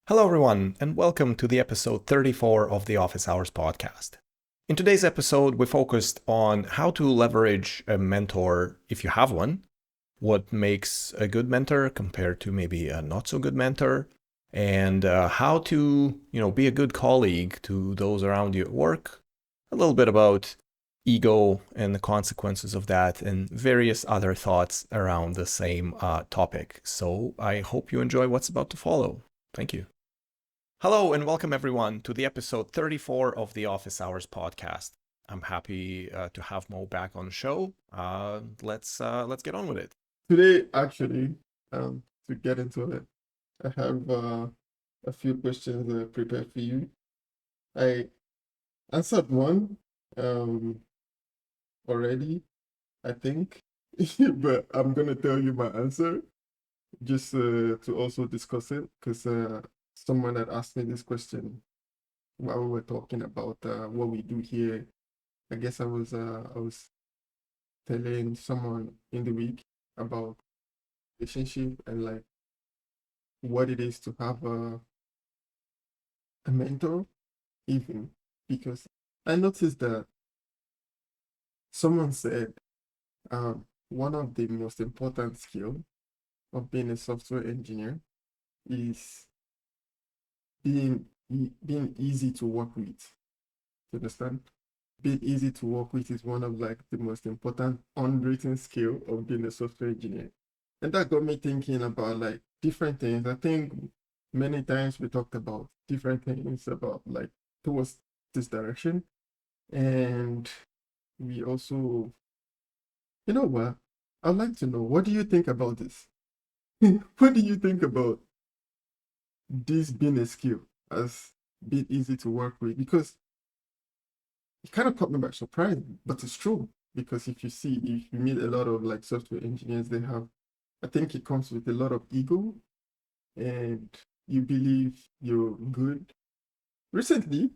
Hello, everyone, and welcome to the episode 34 of the Office Hours podcast. In today's episode, we focused on how to leverage a mentor if you have one, what makes a good mentor compared to maybe a not so good mentor, and how to, be a good colleague to those around you at work, a little bit about ego and the consequences of that, and various other thoughts around the same topic. So I hope you enjoy what's about to follow. Thank you. Hello and welcome everyone to the episode 34 of the Office Hours podcast. I'm happy to have Mo back on the show. Let's get on with it. Today, actually, to get into it, I have a few questions prepared for you. I answered one um, already, I think, but I'm gonna tell you my answer just to also discuss it because someone had asked me this question while we were talking about what we do here. I guess I was telling someone in the week about relationship and like what it is to have a mentor, even because I noticed that someone said one of the most important skill of being a software engineer is being easy to work with. You understand? Being easy to work with is one of like the most important unwritten skill of being a software engineer. And that got me thinking about like different things. I think many times we talked about different things about like towards this direction. And we also, you know what? I'd like to know, what do you think about this? What do you think about this being a skill as being easy to work with? Because it kind of caught me by surprise, but it's true. Because if you meet a lot of like software engineers, I think it comes with a lot of ego and you believe you're good. Recently,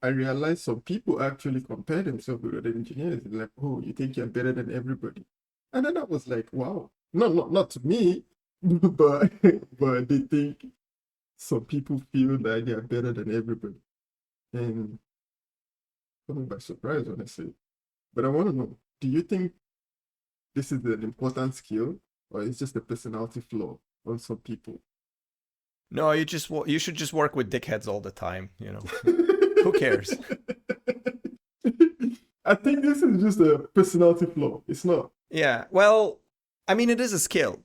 I realized some people actually compare themselves with other engineers. Like, oh, you think you're better than everybody. And then I was like, wow. Not to me, but but they think some people feel like they are better than everybody. And coming by surprise, honestly. But I want to know, do you think this is an important skill or it's just a personality flaw on some people? No, you should just work with dickheads all the time. Who cares? I think this is just a personality flaw. It's not. Yeah. Well, I mean, it is a skill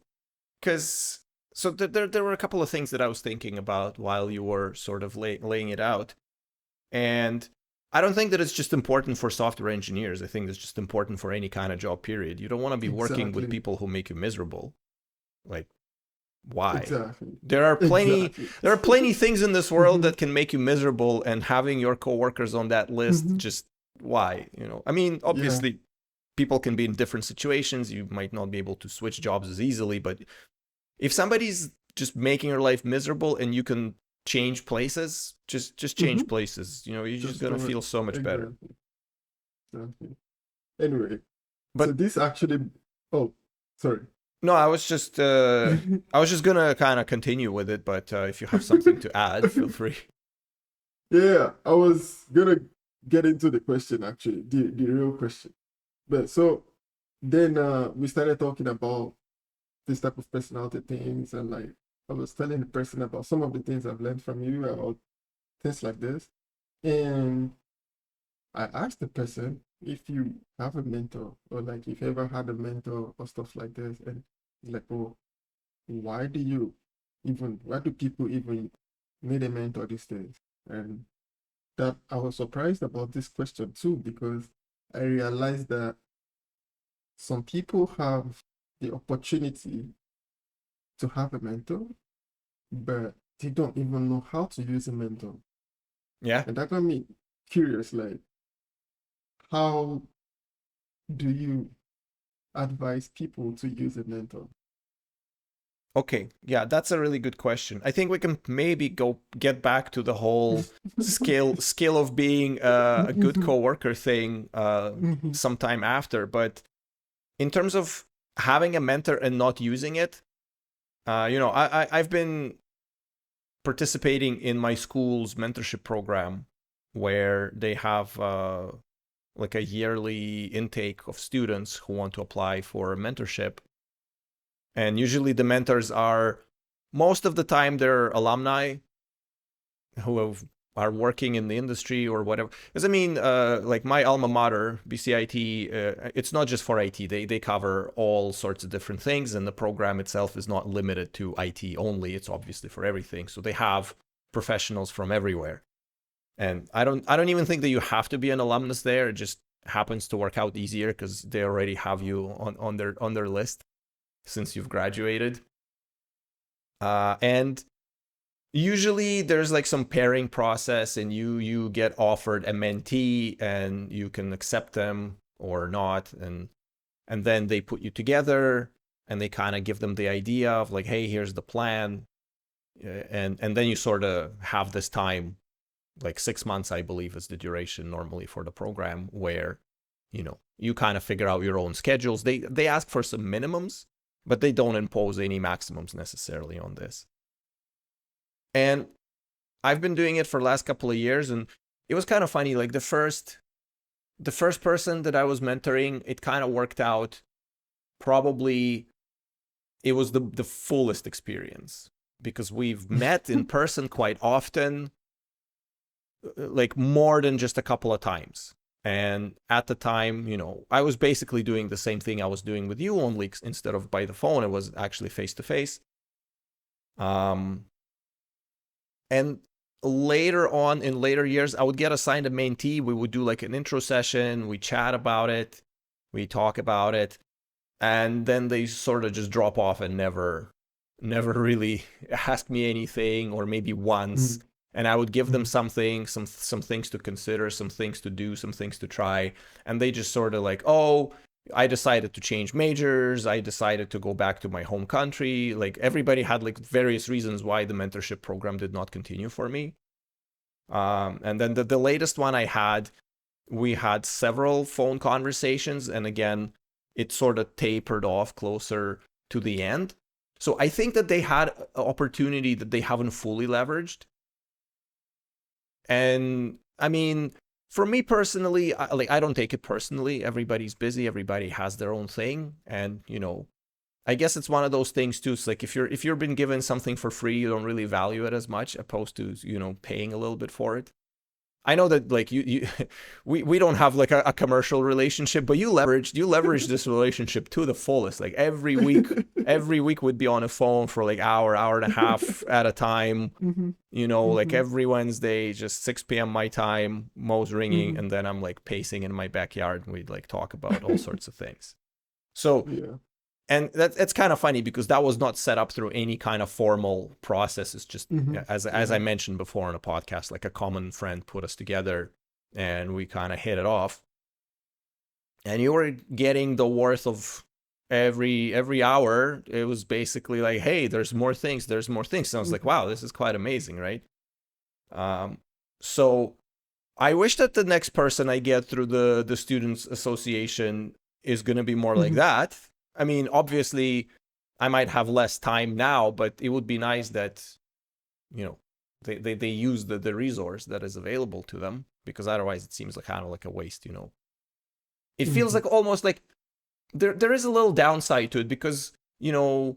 because there were a couple of things that I was thinking about while you were sort of laying it out, and I don't think that it's just important for software engineers. I think it's just important for any kind of job. Period. You don't want to be working with Exactly. people who make you miserable. Like, why? Exactly. There are plenty Exactly. there are plenty things in this world Mm-hmm. that can make you miserable, and having your coworkers on that list, Mm-hmm. just why? I mean, Yeah. obviously people can be in different situations. You might not be able to switch jobs as easily, but if somebody's just making your life miserable and you can change places, just change Mm-hmm. places. You're just Just gonna do it. feel so much better. Exactly. Exactly. Anyway, so But this actually, oh, sorry. no, I was just gonna kind of continue with it. But if you have something to add, feel free. Yeah, I was gonna get into the question actually, the real question. But so then we started talking about this type of personality things and like I was telling the person about some of the things I've learned from you about things like this. And I asked the person if you have a mentor or like if you ever had a mentor or stuff like this. And he's like, oh, why do people even need a mentor these days? And that I was surprised about this question too, because I realized that some people have the opportunity to have a mentor, but they don't even know how to use a mentor. Yeah. And that got me curious, like, how do you advise people to use a mentor? Okay, yeah, that's a really good question. I think we can maybe go get back to the whole skill of being a good coworker thing sometime after. But in terms of having a mentor and not using it, I've been participating in my school's mentorship program, where they have like a yearly intake of students who want to apply for a mentorship. And usually the mentors are, most of the time, they're alumni who are working in the industry or whatever. Because I mean, like my alma mater, BCIT, it's not just for IT. They cover all sorts of different things, and the program itself is not limited to IT only. It's obviously for everything. So they have professionals from everywhere. And I don't even think that you have to be an alumnus there. It just happens to work out easier because they already have you on their list since you've graduated. And usually there's like some pairing process, and you get offered a mentee and you can accept them or not, and then they put you together and they kind of give them the idea of like, hey, here's the plan, and then you sort of have this time, like 6 months, I believe, is the duration normally for the program, where you kind of figure out your own schedules. They ask for some minimums, but they don't impose any maximums necessarily on this. And I've been doing it for the last couple of years, and it was kind of funny. Like the first person that I was mentoring, it kind of worked out. Probably it was the fullest experience, because we've met in person quite often, like more than just a couple of times. And at the time, I was basically doing the same thing I was doing with you, only instead of by the phone, it was actually face to face. And later on, in later years, I would get assigned a mentee. We would do like an intro session. We chat about it. We talk about it. And then they sort of just drop off and never really ask me anything, or maybe once. Mm-hmm. And I would give them something, some things to consider, some things to do, some things to try. And they just sort of like, oh, I decided to change majors. I decided to go back to my home country. Like everybody had like various reasons why the mentorship program did not continue for me. And then the latest one I had, we had several phone conversations. And again, it sort of tapered off closer to the end. So I think that they had an opportunity that they haven't fully leveraged. And I mean, for me personally, I don't take it personally. Everybody's busy. Everybody has their own thing. And, I guess it's one of those things too. It's like if you're been given something for free, you don't really value it as much, opposed to, paying a little bit for it. I know that like we don't have like a commercial relationship, but you leverage this relationship to the fullest. Like every week we'd be on a phone for like hour and a half at a time. Mm-hmm. Like every Wednesday, just 6 p.m. my time, Mo's ringing, mm-hmm. and then I'm like pacing in my backyard, and we'd like talk about all sorts of things. So yeah. And that's kind of funny, because that was not set up through any kind of formal process. It's just, mm-hmm. as I mentioned before on a podcast, like a common friend put us together and we kind of hit it off. And you were getting the worth of every hour. It was basically like, hey, there's more things. And I was like, wow, this is quite amazing, right? So I wish that the next person I get through the Students Association is going to be more mm-hmm. like that. I mean, obviously, I might have less time now, but it would be nice that, they use the resource that is available to them, because otherwise it seems like kind of like a waste, It mm-hmm. feels like almost like there is a little downside to it, because, we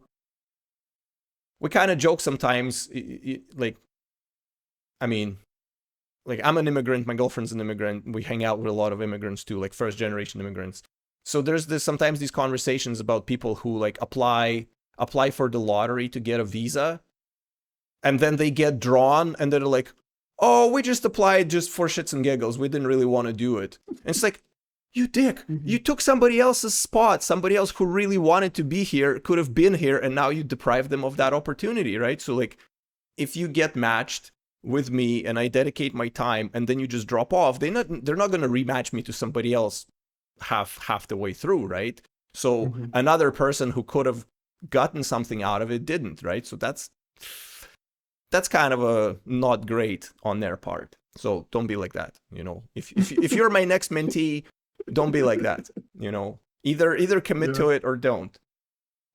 kind of joke sometimes, like, I mean, like I'm an immigrant, my girlfriend's an immigrant, we hang out with a lot of immigrants too, like first generation immigrants. So there's sometimes these conversations about people who like apply for the lottery to get a visa, and then they get drawn, and they're like, oh, we just applied just for shits and giggles. We didn't really want to do it. And it's like, you dick, mm-hmm. you took somebody else's spot. Somebody else who really wanted to be here could have been here, and now you deprive them of that opportunity, right? So like, if you get matched with me and I dedicate my time, and then you just drop off, they're not going to rematch me to somebody else half the way through, right? So mm-hmm. another person who could have gotten something out of it didn't, right? So that's kind of a not great on their part. So don't be like that, if you're my next mentee, don't be like that, either commit to it or don't.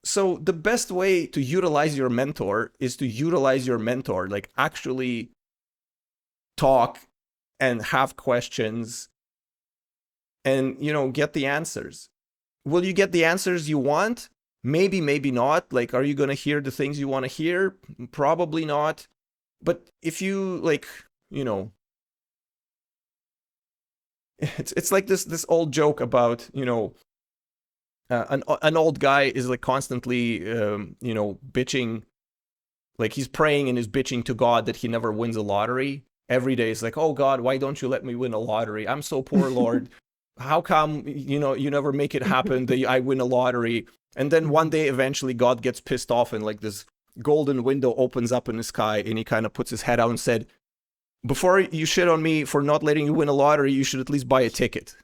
So the best way to utilize your mentor is to utilize your mentor, like actually talk and have questions and, get the answers. Will you get the answers you want? Maybe, maybe not. Like, are you going to hear the things you want to hear? Probably not. But if you you know, it's like this old joke about, an old guy is like constantly bitching, like he's praying and is bitching to God that he never wins a lottery. Every day it's like, oh God, why don't you let me win a lottery? I'm so poor, Lord. How come you never make it happen that I win a lottery? And then one day eventually God gets pissed off and like this golden window opens up in the sky and he kind of puts his head out and said, before you shit on me for not letting you win a lottery, you should at least buy a ticket.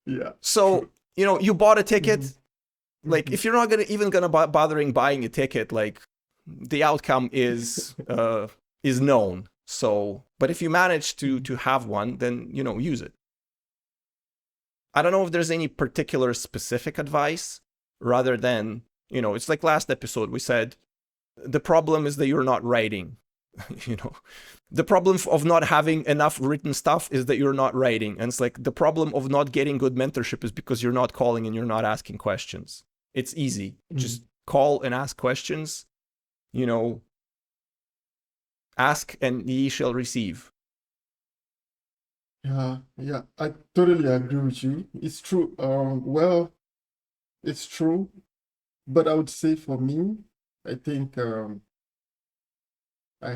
Yeah. So, you bought a ticket. Like, Mhm. if you're not gonna bothering buying a ticket, like the outcome is known. So, but if you manage to have one, then use it. I don't know if there's any particular specific advice, rather than it's like last episode we said the problem is that you're not writing. you know the problem of not having enough written stuff is that you're not writing, and it's like the problem of not getting good mentorship is because you're not calling and you're not asking questions. It's easy. Just call and ask questions. Ask and ye shall receive. Yeah, I totally agree with you. It's true. Well, it's true, but I would say for me, I think I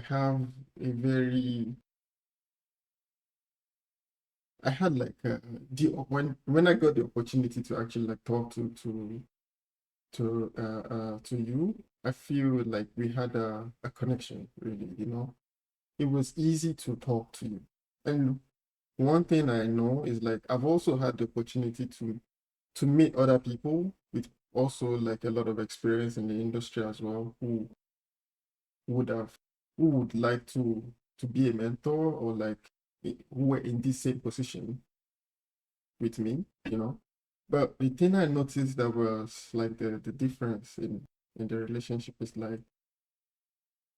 have a very, I had like the when I got the opportunity to actually like talk to you, I feel like we had a connection, really, It was easy to talk to you. And one thing I know is like I've also had the opportunity to meet other people with also like a lot of experience in the industry as well, would have who would like to be a mentor, or like who were in this same position with me, But the thing I noticed that was like the difference in the relationship is like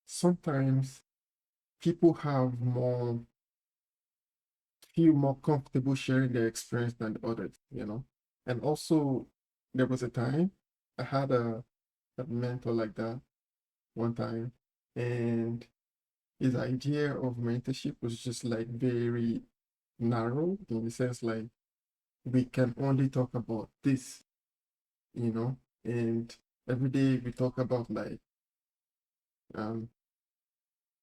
sometimes people have more feel more comfortable sharing their experience than others. And also there was a time I had a mentor like that one time, and his idea of mentorship was just like very narrow, in the sense like we can only talk about this, you know, and every day we talk about like um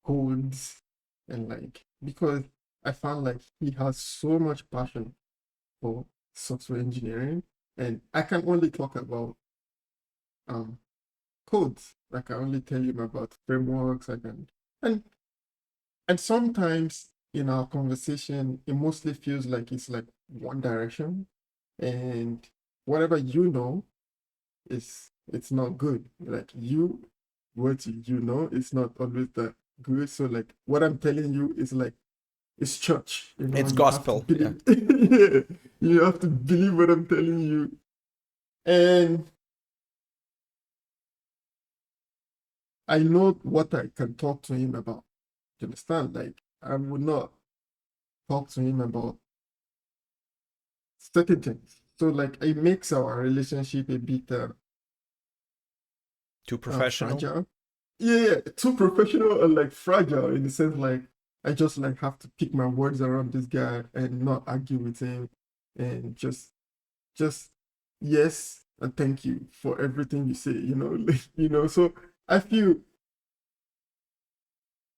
codes, and like because I found like he has so much passion for software engineering, and I can only talk about um codes. I can only tell him about frameworks. And and sometimes in our conversation, it mostly feels like it's like one direction, and whatever is it's not good. Like what you know it's not always that good. So like what I'm telling you is like it's church, It's you have to gospel. Yeah. believe. Yeah, you have to believe what I'm telling you. And I know what I can talk to him about. You understand? Like I would not talk to him about certain things. So like it makes our relationship a bit Too professional. fragile. Yeah, too professional and like fragile, in the sense like I just like have to pick my words around this guy and not argue with him, and just yes and thank you for everything you say, So I feel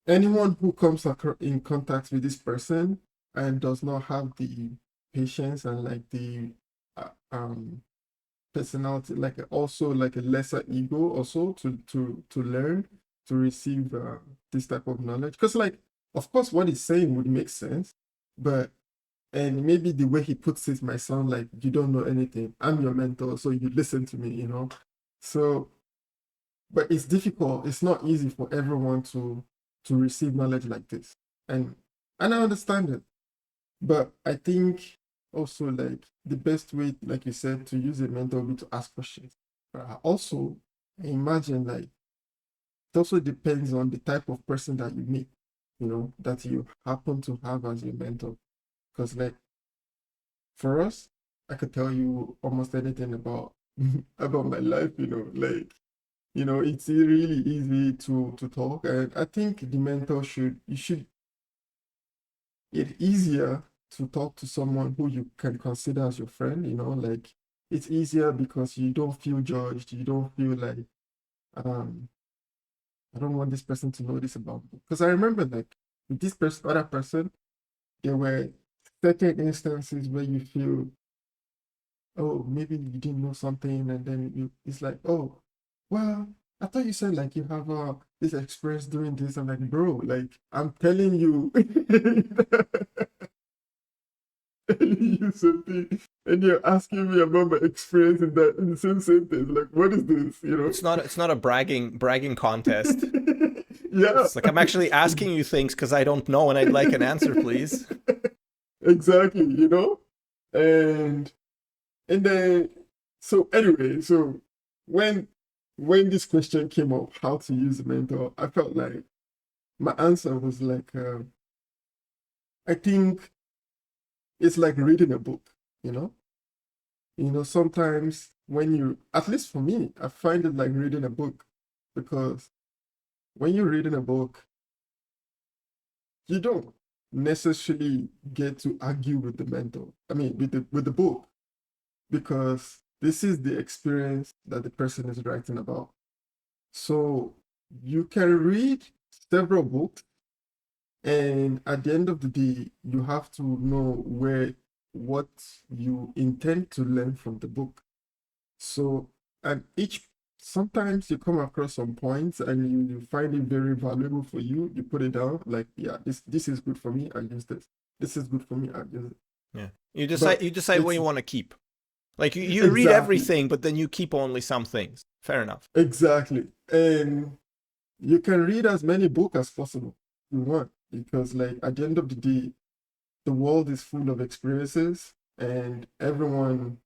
anyone who comes in contact with this person and does not have the patience and like the personality, like also like a lesser ego also to learn, to receive this type of knowledge, because like of course what he's saying would make sense, but and maybe the way he puts it might sound like you don't know anything, I'm your mentor so you listen to me. So but it's difficult, it's not easy for everyone to receive knowledge like this, and and I understand it, but I think also like the best way, like you said, to use a mentor will be to ask questions. Also, I imagine like it also depends on the type of person that you meet, that you happen to have as your mentor. Because like for us, I could tell you almost anything about about my life, like it's really easy to talk. And I think the mentor should it's easier to talk to someone who you can consider as your friend, like it's easier because you don't feel judged, you don't feel like um I don't want this person to know this about me. Because I remember like with this person, other person, there were certain instances where you feel, oh, maybe you didn't know something, and then it's like, oh, well, I thought you said like you have this experience doing this. I'm like, bro, like I'm telling you, telling you something, and you're asking me about my experience in the same sentence. Like, what is this? It's not a bragging contest. Yeah. It's like I'm actually asking you things because I don't know and I'd like an answer, please. Exactly, and and then so anyway, so when when this question came up, how to use a mentor, I felt like my answer was like, I think it's like reading a book, you know. Sometimes when you, at least for me, I find it like reading a book because when you're reading a book, you don't necessarily get to argue with the mentor. I mean, with the book, because this is the experience that the person is writing about. So you can read several books, and at the end of the day, you have to know what you intend to learn from the book. So, and sometimes you come across some points and you find it very valuable for you. You put it down, like, yeah, this is good for me. I use this. This is good for me. I use it. Yeah. You decide what It's you want to keep. Like you read exactly, everything, but then you keep only some things. Fair enough. exactly. And you can read as many books as possible you want, because like at the end of the day, the world is full of experiences and everyone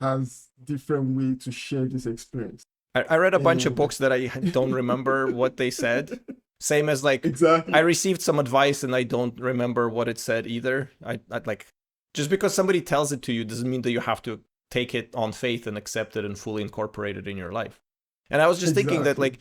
has different way to share this experience. I read a bunch of And books that I don't remember what they said. Same as like I exactly, received some advice and I don't remember what it said either. I like just because somebody tells it to you doesn't mean that you have to take it on faith and accept it and fully incorporate it in your life. And I was just thinking that exactly.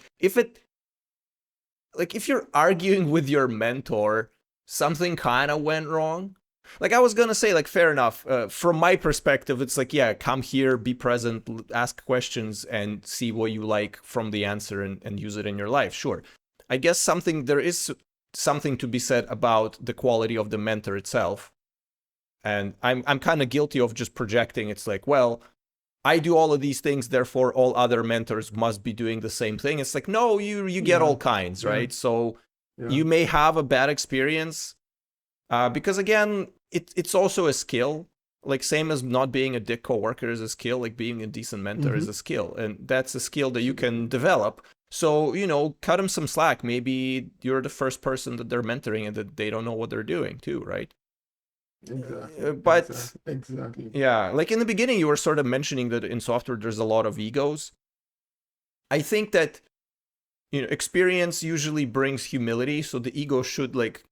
like if you're arguing with your mentor, something kind of went wrong. Like I was gonna say, like fair enough. From my perspective, it's like yeah, come here, be present, ask questions, and see what you like from the answer, and use it in your life. Sure, I guess there is something to be said about the quality of the mentor itself, and I'm kind of guilty of just projecting. It's like well, I do all of these things, therefore all other mentors must be doing the same thing. It's like, no, you get Yeah, all kinds, yeah, right? So yeah. you may have a bad experience because again, it's also a skill. Like same as not being a dick coworker is a skill, like being a decent mentor Mm-hmm. is a skill, and that's a skill that you can Absolutely. develop. So cut them some slack. Maybe you're the first person that they're mentoring, and that they don't know what they're doing too, right? Exactly, But exactly, exactly. yeah, like in the beginning, you were sort of mentioning that in software there's a lot of egos. I think that experience usually brings humility, so the ego should like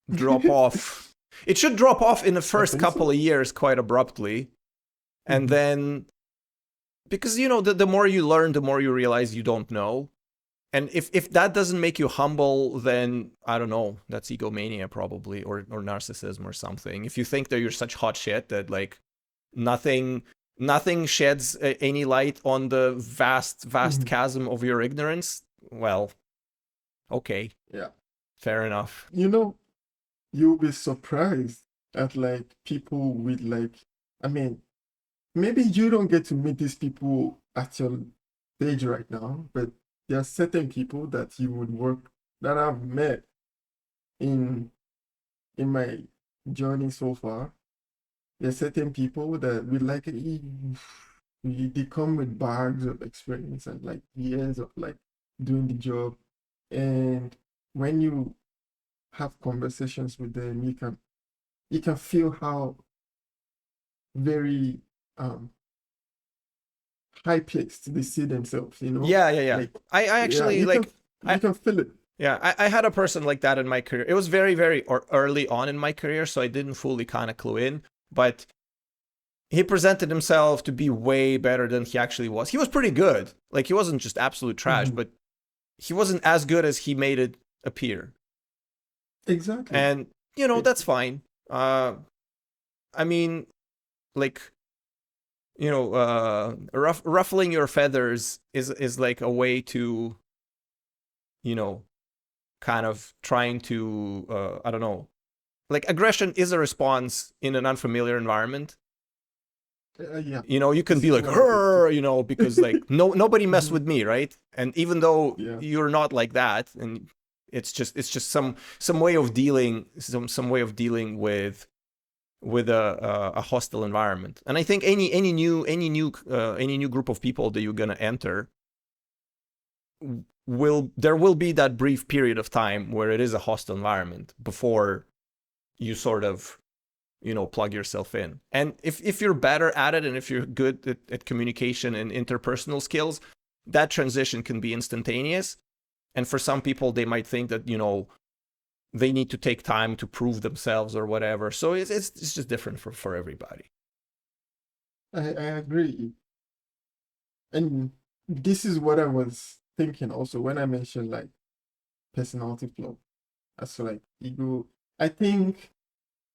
drop off. It should drop off in the I first think couple so. of years quite abruptly, and Mm-hmm. then because the more you learn, the more you realize you don't know. And if that doesn't make you humble, then I don't know, that's egomania probably, or narcissism or something. If you think that you're such hot shit that like nothing nothing sheds any light on the vast Mm-hmm. chasm of your ignorance, well, okay, Yeah. fair enough. You know, you'll be surprised at like people with like, I mean, maybe you don't get to meet these people at your stage right now, but there are certain people that you would work that I've met in my journey so far. There are certain people that we like they come with bags of experience and like years of like doing the job. And when you have conversations with them, you can feel how very um high placed they see themselves, Yeah. like, I yeah, actually like you I can feel it. yeah, I had a person like that in my career. It was very, very early on in my career, so I didn't fully kind of clue in. But he presented himself to be way better than he actually was. He was pretty good. Like, he wasn't just absolute trash, Mhm. but he wasn't as good as he made it appear. Exactly. And, It, that's fine. I mean, like, ruffling your feathers is like a way to, you know, kind of trying to, I don't know, like, aggression is a response in an unfamiliar environment. yeah, You can this be is like, what I think her, too. because like nobody messed Mhm. with me, right? And even though Yeah. you're not like that, and it's just some way of dealing, some way of dealing with a hostile environment. And I think any new group of people that you're gonna enter, there will be that brief period of time where it is a hostile environment before you sort of plug yourself in. And if you're better at it, and if you're good at communication and interpersonal skills, that transition can be instantaneous. And for some people, they might think that they need to take time to prove themselves or whatever. So it's just different for everybody. I agree. And this is what I was thinking also when I mentioned like personality flaw as like ego. I think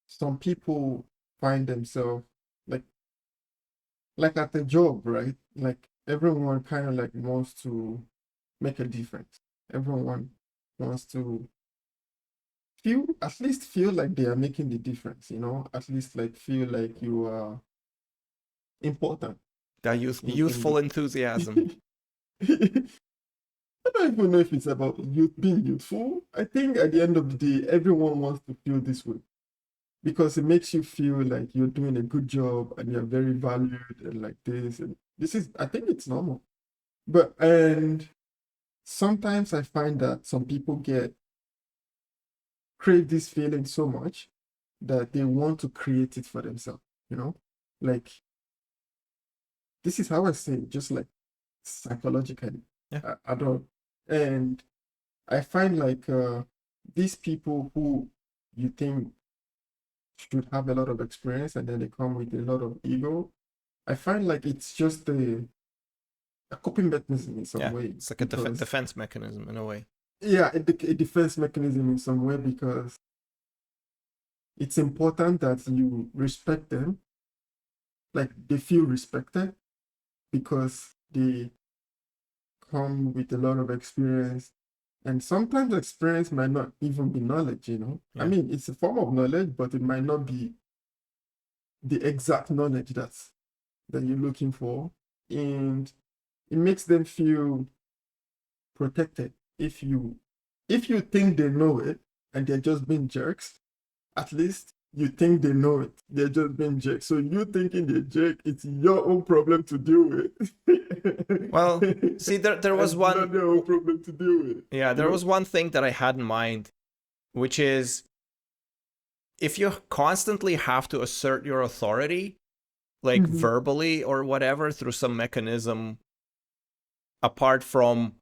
some people find themselves like at the job, right? Like everyone kind of like wants to make a difference. Everyone wants to at least feel like they are making the difference, at least like feel like you are important That in youthful enthusiasm. the I don't even know if it's about youth being youthful. I think at the end of the day, everyone wants to feel this way because it makes you feel like you're doing a good job and you're very valued and like this. And this is, I think it's normal. And sometimes I find that some people crave this feeling so much that they want to create it for themselves, you know? Like, this is how I say it, just like psychologically. Yeah. I don't. And I find like these people who you think should have a lot of experience and then they come with a lot of ego, I find like it's just a coping mechanism in some Yeah, way it's like a because, defense mechanism in a way. yeah, a defense mechanism in some way because it's important that you respect them, like they feel respected because they come with a lot of experience. And sometimes experience might not even be knowledge. I Yeah. mean, it's a form of knowledge, but it might not be the exact knowledge that you're looking for. And it makes them feel protected. If you think they know it and they're just being jerks, at least you think they know it. They're just being jerks. So you thinking they're jerk, it's your own problem to deal with. Well, see, there was And one. not their own problem to deal with. Yeah, You there know? was one thing that I had in mind, which is if you constantly have to assert your authority, like Mhm. verbally or whatever, through some mechanism apart from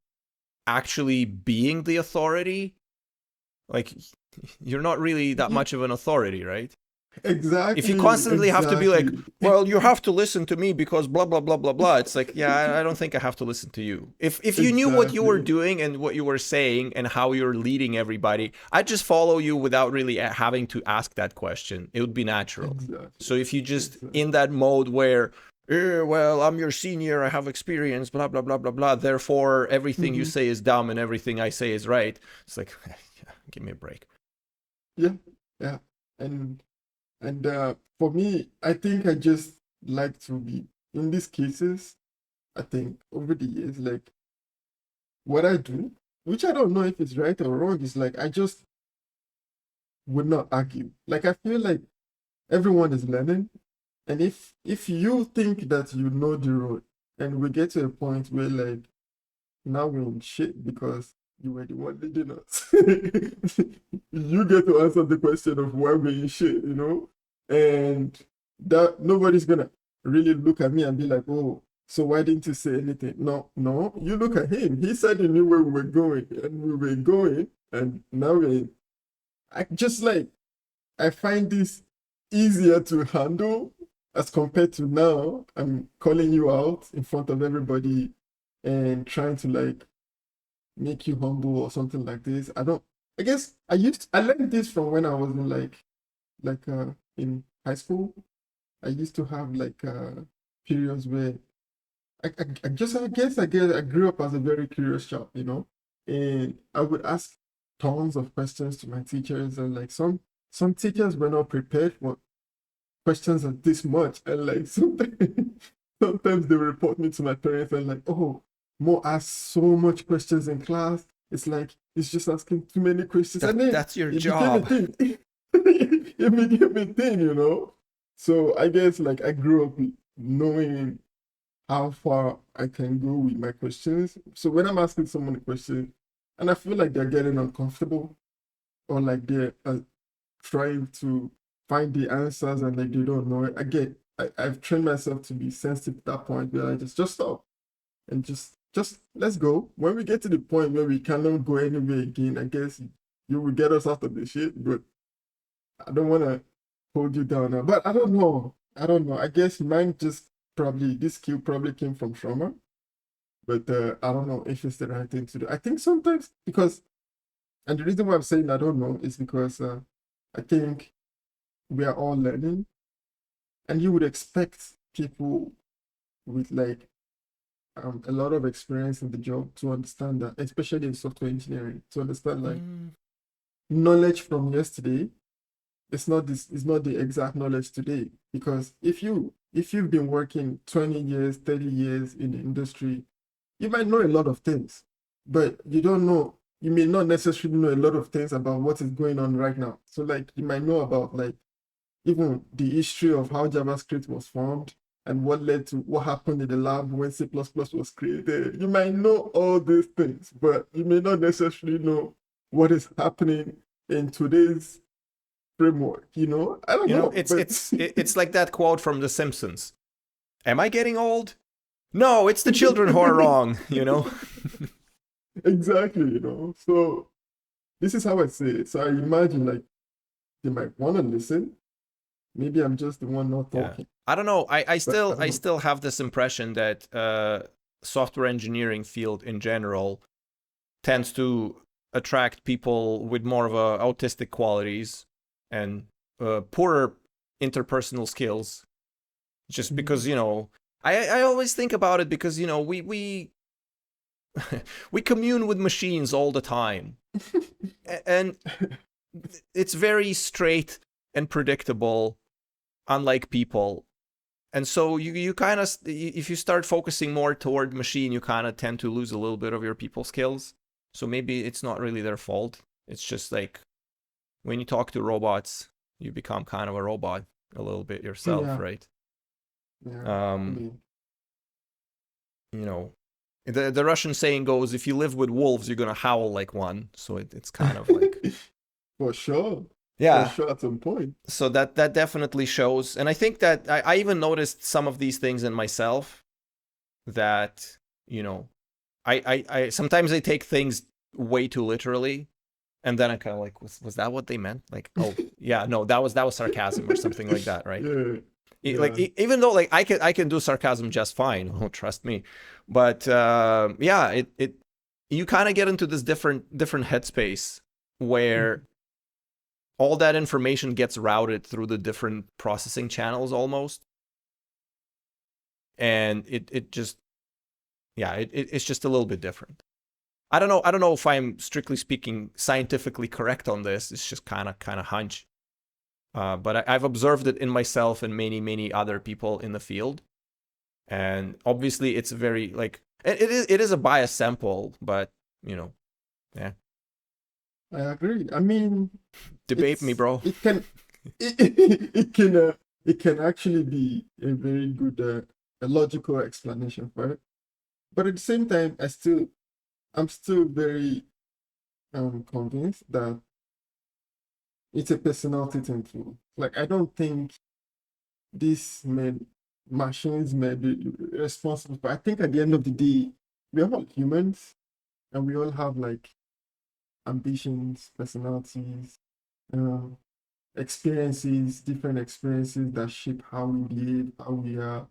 actually being the authority, like you're not really that Yeah, much of an authority, right? If you exactly, constantly have to be like, exactly. well, you have to listen to me because blah blah blah blah blah, it's like, yeah, I don't think I have to listen to you. If you knew what you were Exactly. doing and what you were saying and how you're leading everybody, I'd just follow you without really having to ask that question. It would be natural. Exactly. So if you just Exactly. in that mode where well, I'm your senior, I have experience, blah blah blah blah blah, therefore everything you Hmm. say is dumb and everything I say is right, it's like, give me a break. Yeah, yeah. And for me, I think I just like to be in these cases, I think over the years, like what I do, which I don't know if it's right or wrong, is like I just would not argue. Like I feel like everyone is learning. And if you think that you know the road and we get to a point where like now we're in shit because you were the one leading us. You get to answer the question of why we're in shit. And that nobody's gonna really look at me and be like, oh, So why didn't you say anything? No, no, you look at him. He said he knew where we were going, and we were going, and now I just like, I find this easier to handle as compared to now. I'm calling you out in front of everybody and trying to like make you humble or something like this. I guess I learned this from when I was in in high school. I used to have periods where I guess I grew up as a very curious child, you know, and I would ask tons of questions to my teachers, and like some teachers were not prepared for questions of this much, and like sometimes they would report me to my parents and like, oh, Mo asks so much questions in class. It's like he's just asking too many questions, and then That's your it became a job. thing. It became a thing, you know. So I guess like I grew up knowing how far I can go with my questions. So when I'm asking someone a question and I feel like they're getting uncomfortable or like they're trying to find the answers and like they don't know it, I've trained myself to be sensitive to that point where I just stop and just let's go. When we get to the point where we cannot go anywhere again, I guess you will get us out of the shit. But I don't want to hold you down now. But I don't know. I don't know. I guess mine just probably this skill probably came from trauma. But I don't know if it's the right thing to do. I think sometimes because, and the reason why I'm saying I don't know is because I think we are all learning, and you would expect people with like a lot of experience in the job to understand that, especially in software engineering, to understand like Mm, knowledge from yesterday. It's not the exact knowledge today, because if you've been working 20 years, 30 years in the industry, you might know a lot of things, but you may not necessarily know a lot of things about what is going on right now. So like you might know about like even the history of how JavaScript was formed and what led to what happened in the lab when C++ was created. You might know all these things, but you may not necessarily know what is happening in today's framework, you know? I don't you know, know, but it's like that quote from The Simpsons. Am I getting old? No, it's the children who are wrong, you know? exactly, you know. So this is how I say it. So I imagine like they might want to listen. Maybe I'm just the one not Yeah. talking, I don't know. but I don't I know. still have this impression that software engineering field in general tends to attract people with more of a autistic qualities and poorer interpersonal skills. Just because, Mm. you know, I always think about it because, you know, we we commune with machines all the time. And it's very straight and predictable, unlike people. And so you kind of, if you start focusing more toward machine, you kind of tend to lose a little bit of your people skills. So maybe it's not really their fault. It's just like when you talk to robots, you become kind of a robot a little bit yourself, Yeah, right? yeah. I Um, mean, you know, the Russian saying goes, if you live with wolves, you're gonna howl like one. So it's kind of like, for sure, for yeah. sure at some point. So that definitely shows, and I think that I even noticed some of these things in myself. That, you know, I sometimes I take things way too literally, and then I kind of like, was that what they meant? Like, oh yeah, no, that was sarcasm or something like that, right? Yeah, Like yeah. even though like I can do sarcasm just fine, oh, trust me, but yeah, it you kind of get into this different headspace where Mhm. all that information gets routed through the different processing channels almost, and it just, yeah, it's just a little bit different. I don't know if I'm strictly speaking scientifically correct on this. It's just kind of hunch. But I've observed it in myself and many other people in the field, and obviously it's very like it is a biased sample, but you know, yeah, I agree. I mean, debate me, bro. it can it can it can actually be a very good a logical explanation for it. But at the same time, I'm still very convinced that it's a personality thing too. Like I don't think this man machines may be responsible, but I think at the end of the day, we're all humans and we all have like ambitions, personalities, uh, experiences, different experiences that shape how we behave, how we are.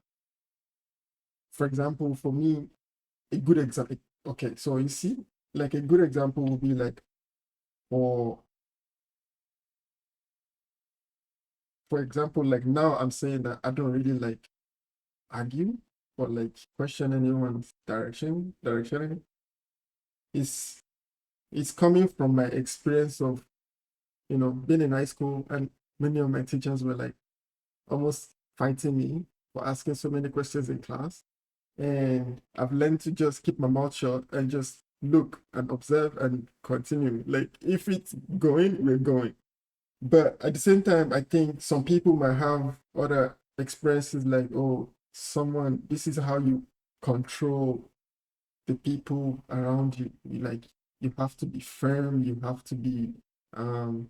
For example, for me, a good example. Okay, so you see, like a good example would be like for for example, like now I'm saying that I don't really like argue or like question anyone's direction. It's it's coming from my experience of, being in high school, and many of my teachers were like almost fighting me for asking so many questions in class. And I've learned to just keep my mouth shut and just look and observe and continue. Like if it's going, we're going. But at the same time, I think some people might have other experiences like, oh, someone, this is how you control the people around you. Like, you have to be firm, you have to be um,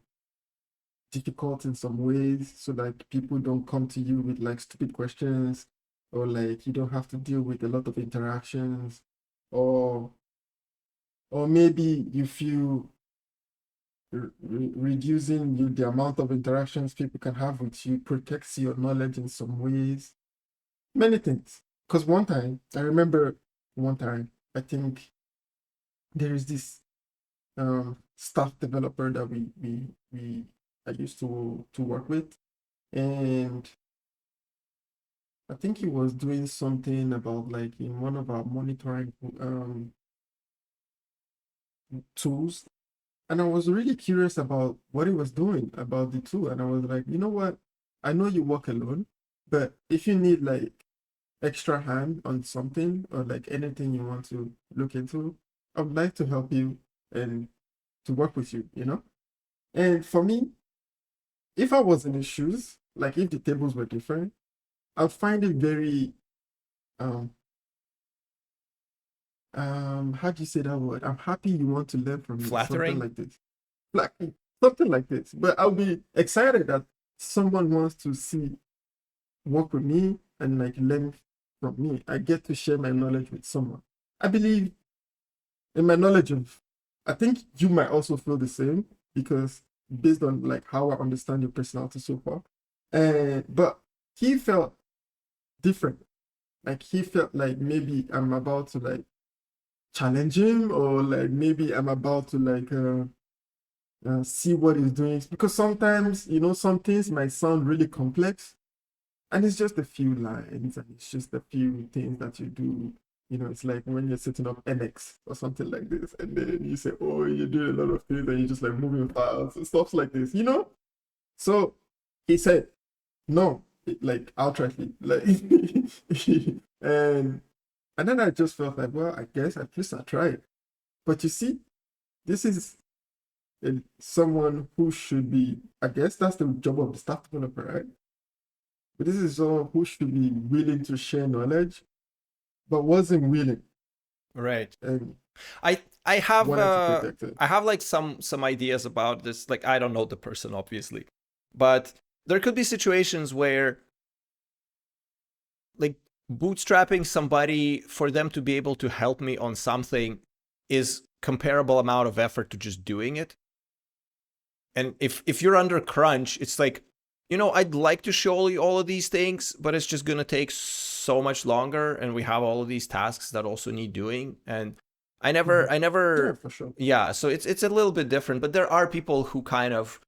difficult in some ways so that people don't come to you with like stupid questions, or like you don't have to deal with a lot of interactions, or or maybe you feel reducing the amount of interactions people can have with you protects your knowledge in some ways. Many things. Because one time, I remember one time, I think there is this staff developer that we I used to work with, and I think he was doing something about like in one of our monitoring tools. And I was really curious about what he was doing about the tool. And I was like, you know what? I know you work alone, but if you need like extra hand on something or like anything you want to look into, I would like to help you and to work with you. And for me, if I was in his shoes, like if the tables were different, I'd find it very um how do you say that word? I'm happy you want to learn from me, something Flattering? like this. Like something like this. But I'll be excited that someone wants to see work with me and like learn from me. I get to share my knowledge with someone. I believe in my knowledge of, I think you might also feel the same because based on like how I understand your personality so far. But he felt different. Like he felt like maybe I'm about to like challenge him, or like maybe I'm about to like see what he's doing, because sometimes some things might sound really complex and it's just a few lines and it's just a few things that you do. It's like when you're setting up NX or something like this, and then you say, oh, you're doing a lot of things and you're just like moving files and stuff like this. So he said no, like outrightly, like and and then I just felt like, well, I guess at least I tried. But you see, this is someone who should be, I guess that's the job of the staff developer, right? But this is someone who should be willing to share knowledge, but wasn't willing Right. and I have wanted to protect it. I have like some ideas about this. Like I don't know the person obviously, but there could be situations where like bootstrapping somebody for them to be able to help me on something is comparable amount of effort to just doing it. And if you're under crunch, it's like, I'd like to show you all of these things, but it's just gonna take so much longer, and we have all of these tasks that also need doing. And I Mhm. Yeah, never, for sure. yeah. So it's a little bit different, but there are people who kind of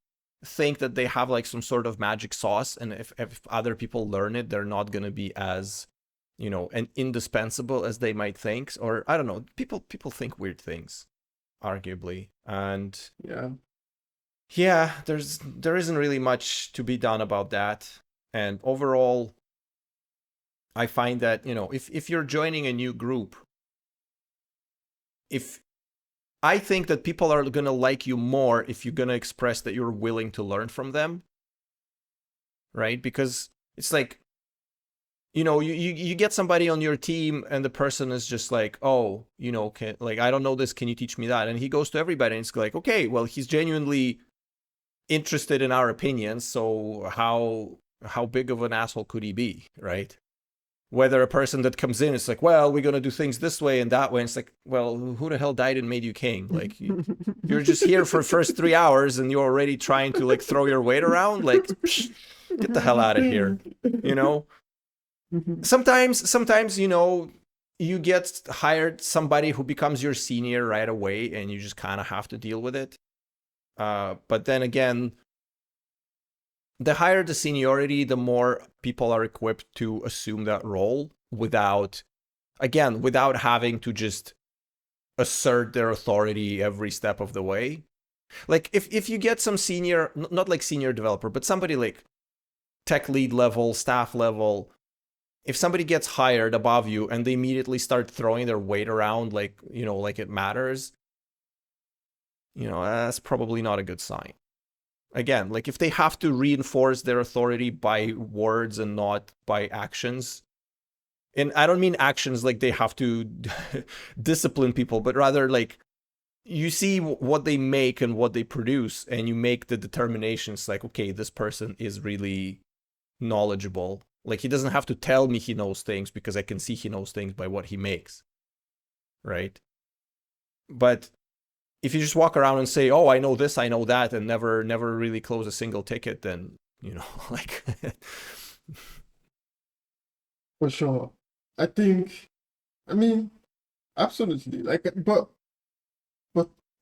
think that they have like some sort of magic sauce, and if other people learn it, they're not gonna be as, and indispensable as they might think. Or I don't know. People think weird things, arguably, and Yeah. yeah, there isn't really much to be done about that. And overall, I find that, if you're joining a new group, if I think that people are going to like you more if you're going to express that you're willing to learn from them, right? Because it's like, you get somebody on your team and the person is just like, oh, like, I don't know this, can you teach me that? And he goes to everybody and it's like, okay, well, he's genuinely interested in our opinions, so how big of an asshole could he be, right? Whether a person that comes in, it's like, well, we're going to do things this way and that way. And it's like, well, who the hell died and made you king? Like, you're just here for the first 3 hours and you're already trying to like throw your weight around. Like, psh, get the hell out of here. You know, sometimes, you know, you get hired somebody who becomes your senior right away and you just kind of have to deal with it. But then again, the higher the seniority, the more people are equipped to assume that role without having to just assert their authority every step of the way. Like if you get some senior, not like senior developer, but somebody like tech lead level, staff level, if somebody gets hired above you and they immediately start throwing their weight around like, you know, like it matters, you know, that's probably not a good sign. Again, like if they have to reinforce their authority by words and not by actions, and I don't mean actions like they have to discipline people, but rather like you see what they make and what they produce, and you make the determinations like, okay, this person is really knowledgeable. Like he doesn't have to tell me he knows things because I can see he knows things by what he makes, right? But if you just walk around and say, oh, I know this, I know that, and never really close a single ticket, then, you know, like. For sure. I think, I mean, absolutely. Like, but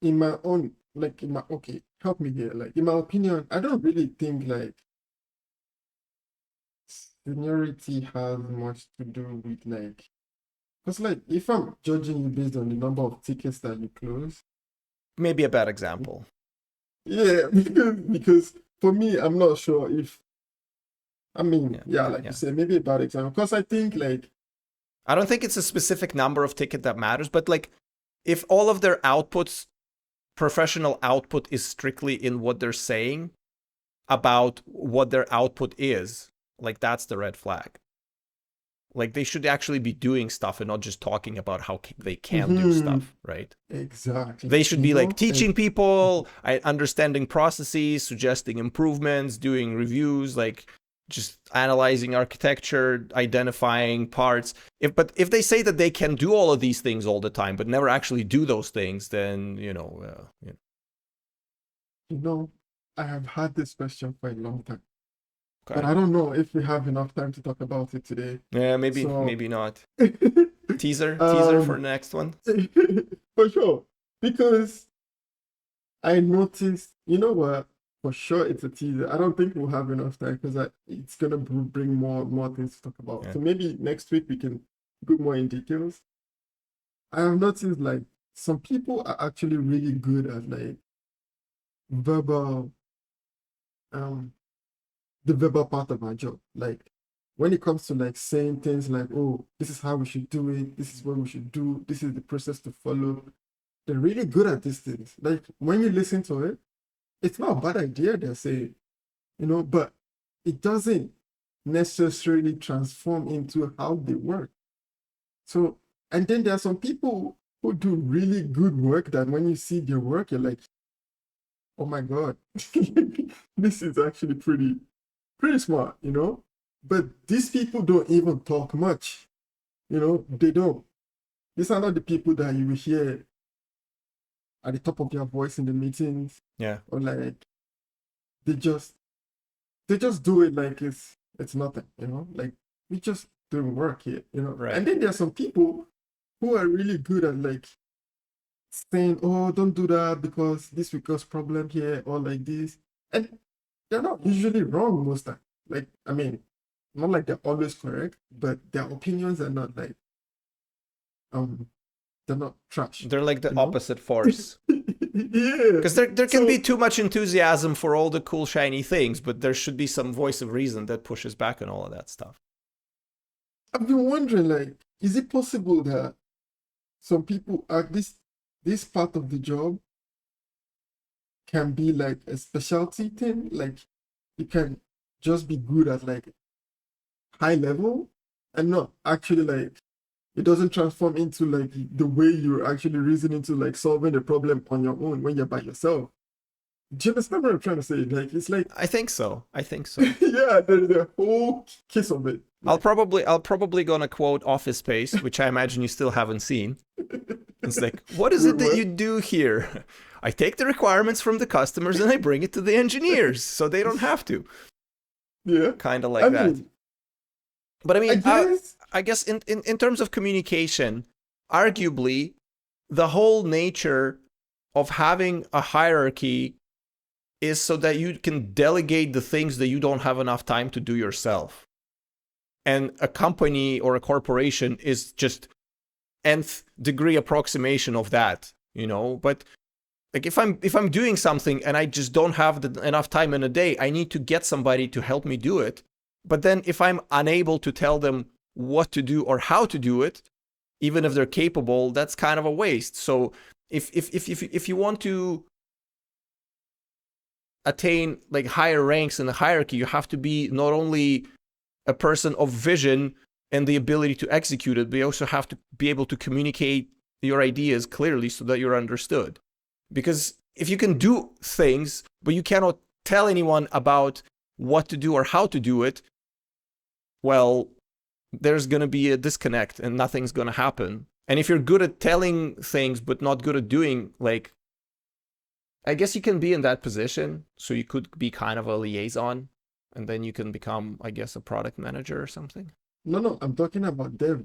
in my own, like, okay, help me here. Like, in my opinion, I don't really think, like, seniority has much to do with, like, because, like, if I'm judging you based on the number of tickets that you close, Maybe a bad example. yeah, because for me, I'm not sure if, I mean, like you said, maybe a bad example. Because I think, like, I don't think it's a specific number of ticket that matters, but like, if all of their outputs, professional output, is strictly in what they're saying about what their output is, like that's the red flag. Like they should actually be doing stuff and not just talking about how they can do stuff, right? Exactly. They should be like teaching people, understanding processes, suggesting improvements, doing reviews, like just analyzing architecture, identifying parts. But if they say that they can do all of these things all the time, but never actually do those things, then, you know. You know, I have had this question for a long time. Okay. But I don't know if we have enough time to talk about it today. Yeah, maybe not. teaser for the next one. For sure. Because I noticed, you know what? For sure, it's a teaser. I don't think we'll have enough time because it's gonna bring more things to talk about. Yeah. So maybe next week we can go more in details. I have noticed like some people are actually really good at like verbal, the verbal part of our job. Like when it comes to like saying things like, oh, this is how we should do it, this is what we should do, this is the process to follow. They're really good at these things. Like when you listen to it, it's not a bad idea they're saying, you know, but it doesn't necessarily transform into how they work. So, and then there are some people who do really good work that when you see their work, you're like, oh my God, this is actually pretty smart, you know? But these people don't even talk much, you know? They don't. These are not the people that you will hear at the top of their voice in the meetings. Yeah. Or like, they just do it like it's nothing, you know? Like, we just doing work here, you know? Right. And then there are some people who are really good at like saying, oh, don't do that because this will cause problem here or like this. And they're not usually wrong most time. Like, I mean, not like they're always correct, but their opinions are not like they're not trash. They're like the opposite force. Yeah. Because there can be too much enthusiasm for all the cool shiny things, but there should be some voice of reason that pushes back on all of that stuff. I've been wondering, like, is it possible that some people are this part of the job can be like a specialty thing? Like you can just be good at like high level and not actually like it doesn't transform into like the way you're actually reasoning to like solving the problem on your own when you're by yourself. Do you understand what I'm trying to say? Like it's like I think so. yeah, there's a whole case of it. I'll probably gonna quote Office Space, which I imagine you still haven't seen. It's like, what is it that you do here? I take the requirements from the customers and I bring it to the engineers so they don't have to. Yeah. Kind of like that. But I mean, I guess in terms of communication, arguably, the whole nature of having a hierarchy is so that you can delegate the things that you don't have enough time to do yourself. And a company or a corporation is just nth degree approximation of that, you know. But like if I'm doing something and I just don't have enough time in a day, I need to get somebody to help me do it. But then if I'm unable to tell them what to do or how to do it, even if they're capable, that's kind of a waste. So if you want to attain like higher ranks in the hierarchy, you have to be not only a person of vision and the ability to execute it, but you also have to be able to communicate your ideas clearly so that you're understood. Because if you can do things, but you cannot tell anyone about what to do or how to do it, well, there's going to be a disconnect and nothing's going to happen. And if you're good at telling things, but not good at doing, like, I guess you can be in that position. So you could be kind of a liaison and then you can become, I guess, a product manager or something. No, I'm talking about dev.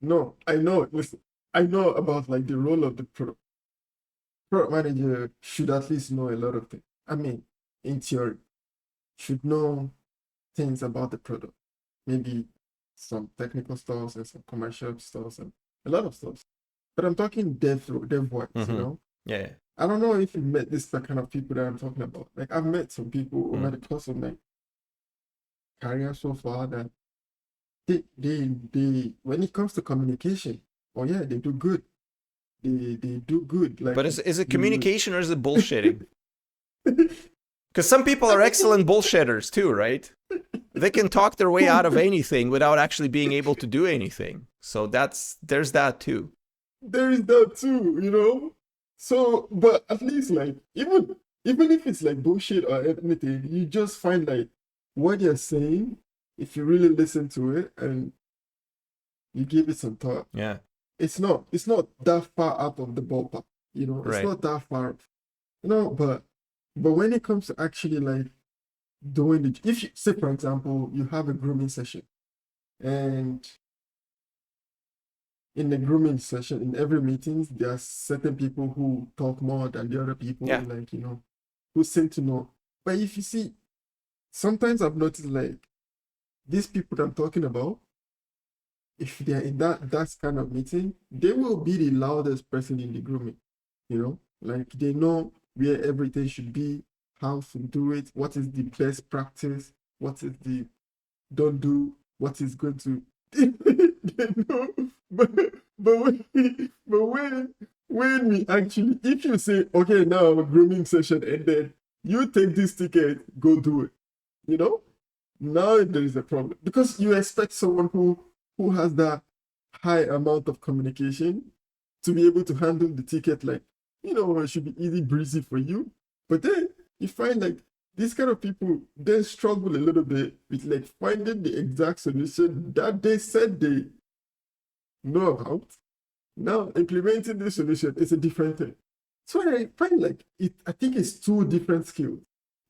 No, I know. Listen, I know about like the role of the product manager should at least know a lot of things. I mean, in theory, should know things about the product. Maybe some technical stuff and some commercial stuff and a lot of stuff. But I'm talking dev wise, you know? Yeah. I don't know if you met this kind of people that I'm talking about. Like I've met some people over the course of my career so far that they when it comes to communication, oh yeah, they do good. They do good. Like, but is it communication or is it bullshitting? Because some people are excellent bullshitters too, right? They can talk their way out of anything without actually being able to do anything. So there's that too. There is that too, you know? So, but at least like, even if it's like bullshit or anything, you just find like what they're saying, if you really listen to it and you give it some thought. Yeah. It's not that far out of the ballpark, you know? It's not that far, you know, but when it comes to actually like doing it, if you say, for example, you have a grooming session and in the grooming session, in every meeting, there are certain people who talk more than the other people, like, you know, who seem to know. But if you see, sometimes I've noticed like these people that I'm talking about, if they're in that kind of meeting, they will be the loudest person in the grooming, you know, like they know where everything should be, how to do it, what is the best practice, what is the don't do, what is going to they know. But when we actually, if you say, okay, now a grooming session ended, you take this ticket, go do it, you know, now there is a problem because you expect someone who has that high amount of communication to be able to handle the ticket, like, you know, it should be easy breezy for you. But then you find like these kind of people, they struggle a little bit with like finding the exact solution that they said they know about. Now implementing the solution is a different thing. So I find like I think it's two different skills.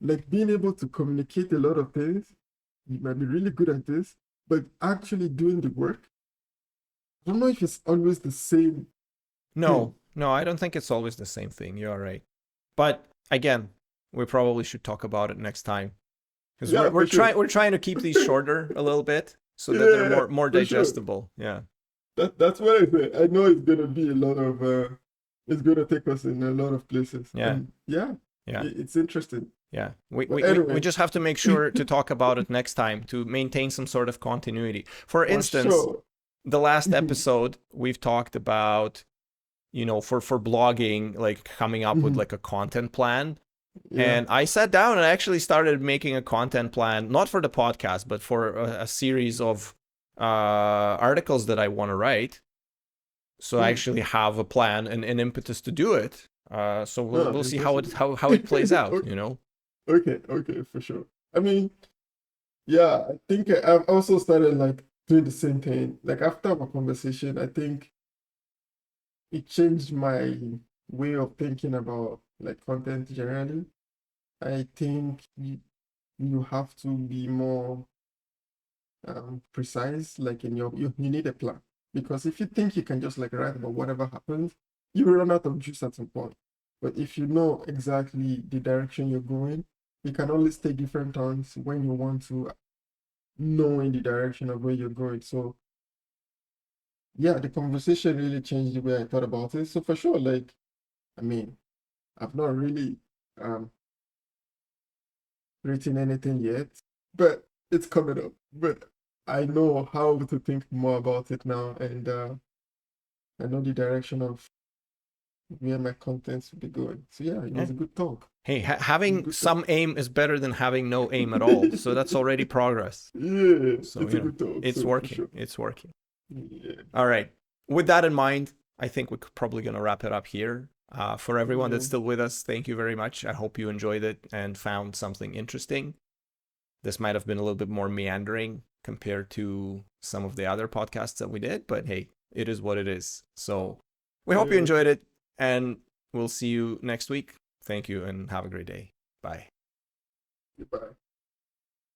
Like being able to communicate a lot of things, you might be really good at this, but actually doing the work, I don't know if it's always the same. No, I don't think it's always the same thing. You're right. But again, we probably should talk about it next time. Because we're trying to keep these shorter a little bit so that they're more digestible. Sure. Yeah. That's what I say. I know it's gonna be a lot of it's gonna take us in a lot of places. Yeah. It's interesting. Yeah. We just have to make sure to talk about it next time to maintain some sort of continuity. For instance, the last episode we've talked about, you know, for blogging, like coming up with like a content plan. Yeah. And I sat down and I actually started making a content plan, not for the podcast, but for a series of articles that I want to write. So I actually have a plan and an impetus to do it. So we'll see how it plays out, you know? Okay, for sure. I mean, Yeah, I think I've also started like doing the same thing. Like after our conversation, I think it changed my way of thinking about like content generally. I think you have to be more precise, like in you need a plan. Because if you think you can just like write about whatever happens, you will run out of juice at some point. But if you know exactly the direction you're going, you can always take different turns when you want to know in the direction of where you're going. So yeah, the conversation really changed the way I thought about it. So for sure, like, I mean, I've not really um written anything yet, but it's coming up. But I know how to think more about it now, and I know the direction of where my contents will be going. So yeah, it Yeah. was a good talk. Hey, It was a having good talk. some aim is better than having no aim at all. So that's already progress. Yeah, So, it's a good talk. it's So for working. sure. It's working. Yeah. All right. With that in mind, I think we're probably going to wrap it up here. For everyone Yeah. that's still with us, thank you very much. I hope you enjoyed it and found something interesting. This might have been a little bit more meandering compared to some of the other podcasts that we did, but hey, it is what it is. So we hope you Yeah. enjoyed it, and we'll see you next week. Thank you and have a great day. Bye. Goodbye.